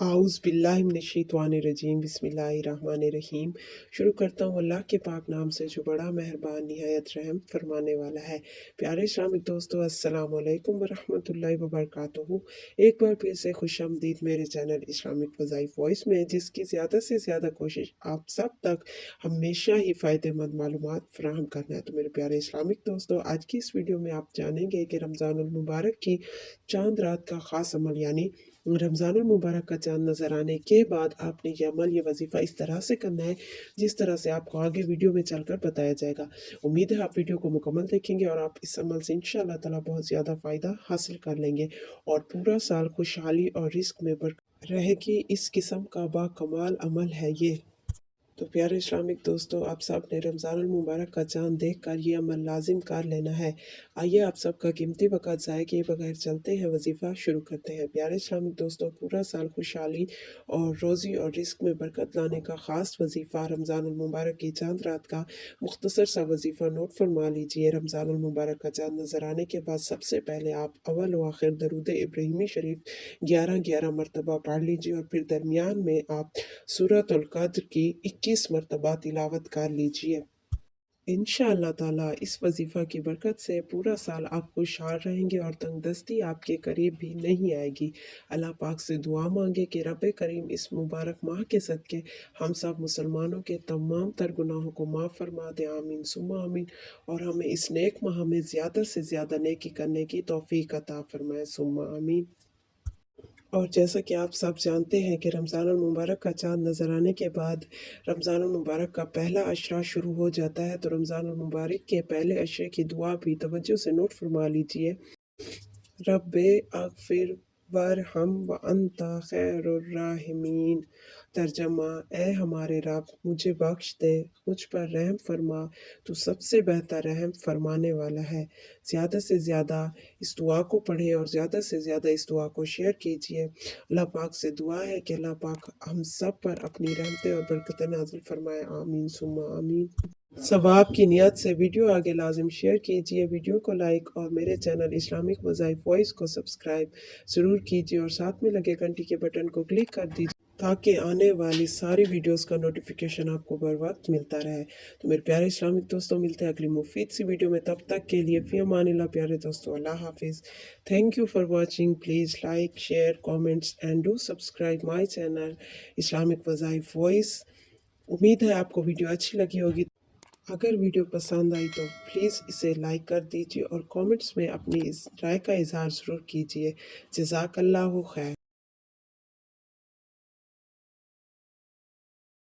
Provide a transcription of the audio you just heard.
आउज़ बिल्लाहि मिनश्शैतानिर्रजीम बिस्मिल्लाहिर्रहमानिर्रहीम। शुरू करता हूँ अल्लाह के पाक नाम से जो बड़ा मेहरबान निहायत रहम फरमाने वाला है। प्यारे इस्लामिक दोस्तों, अस्सलाम वालेकुम वरहमतुल्लाहि वबरकातुहू। एक बार फिर से खुशामदीद मेरे चैनल इस्लामिक वज़ाइफ वॉइस में, जिसकी ज़्यादा से ज़्यादा कोशिश आप सब तक हमेशा ही फ़ायदेमंद मालूमात फ़राहम करना है। तो मेरे प्यारे इस्लामिक दोस्तों, आज की इस वीडियो में आप जानेंगे कि रमज़ानुल मुबारक की चांद रात का ख़ास अमल, यानी रमज़ानुल मुबारक का चाँद नज़र आने के बाद आपने ये अमल, ये वजीफ़ा इस तरह से करना है जिस तरह से आपको आगे वीडियो में चलकर बताया जाएगा। उम्मीद है आप वीडियो को मुकम्मल देखेंगे और आप इस अमल से इंशाअल्लाह ताला बहुत ज़्यादा फ़ायदा हासिल कर लेंगे और पूरा साल खुशहाली और रिस्क में बरकत रहेगी। इस किस्म का बाकमाल अमल है ये। तो प्यारे इस्लामिक दोस्तों, आप सब ने रमज़ानुल मुबारक का चाँद देख कर ये अमल लाजिम कर लेना है। आइए आप सबका कीमती वक़्त ज़ाय किए बगैर चलते हैं, वजीफ़ा शुरू करते हैं। प्यारे इस्लामिक दोस्तों, पूरा साल खुशहाली और रोज़ी और रिस्क में बरकत लाने का ख़ास वजीफ़ा रमज़ानुल मुबारक की चाँद रात का मुख्तसर सा वजीफ़ा नोट फरमा लीजिए। रमज़ानुल मुबारक का चाँद नज़र आने के बाद सबसे पहले आप अव्वल व आखिर दरूद इब्राहिमी शरीफ 11-11 मरतबा पढ़ लीजिए और फिर दरमियान में आप सूरतुल क़द्र की 21 मरतबा तिलावत कर लीजिए। इंशाअल्लाह ताला इस वजीफ़ा की बरकत से पूरा साल आप खुशहाल रहेंगे और तंगदस्ती आपके करीब भी नहीं आएगी। अल्लाह पाक से दुआ मांगे कि रब करीम इस मुबारक माह के सदके हम सब मुसलमानों के तमाम तर गुनाहों को माफ़ फरमा दे। आमीन सुम्मा आमीन। और हमें इस नेक माह में ज़्यादा से ज़्यादा नेकी करने की तौफीक अता फरमाए। सुम्मा आमीन। और जैसा कि आप सब जानते हैं कि रमज़ानुल मुबारक का चाँद नज़र आने के बाद रमज़ानुल मुबारक का पहला अशरा शुरू हो जाता है। तो रमज़ानुल मुबारक के पहले अशरे की दुआ भी तवज्जो से नोट फरमा लीजिए। रब्बे अग़फ़िर वरहम व अंता खैरुर राहिमीन। तर्जमा: ए हमारे रब, मुझे बख्श दे, मुझ पर रहम फरमा, तू सबसे बेहतर रहम फरमाने वाला है। ज़्यादा से ज़्यादा इस दुआ को पढ़ें और ज़्यादा से ज़्यादा इस दुआ को शेयर कीजिए। अल्लाह पाक से दुआ है कि अल्लाह पाक हम सब पर अपनी रहमतें और बरकतें नाज़िल फरमाए। आमीन सुम्मा आमीन। सवाब की नियत से वीडियो आगे लाजिम शेयर कीजिए, वीडियो को लाइक और मेरे चैनल इस्लामिक वज़ाइफ वॉइस को सब्सक्राइब ज़रूर कीजिए और साथ में लगे घंटी के बटन को क्लिक कर दीजिए ताकि आने वाली सारी वीडियोस का नोटिफिकेशन आपको बर वक्त मिलता रहे। तो मेरे प्यारे इस्लामिक दोस्तों, मिलते हैं अगली मुफीद सी वीडियो में। तब तक के लिए फ़ी अमानिल्लाह प्यारे दोस्तों, अल्लाह हाफिज़। Thank you for watching. Please like, share, comments and do subscribe my channel Islamic वज़ाइफ वॉइस। उम्मीद है आपको वीडियो अच्छी लगी होगी। अगर वीडियो पसंद आई तो प्लीज़ इसे लाइक कर दीजिए और कमेंट्स में अपनी इस राय का इज़हार ज़रूर कीजिए। जज़ाकल्लाहु खैर।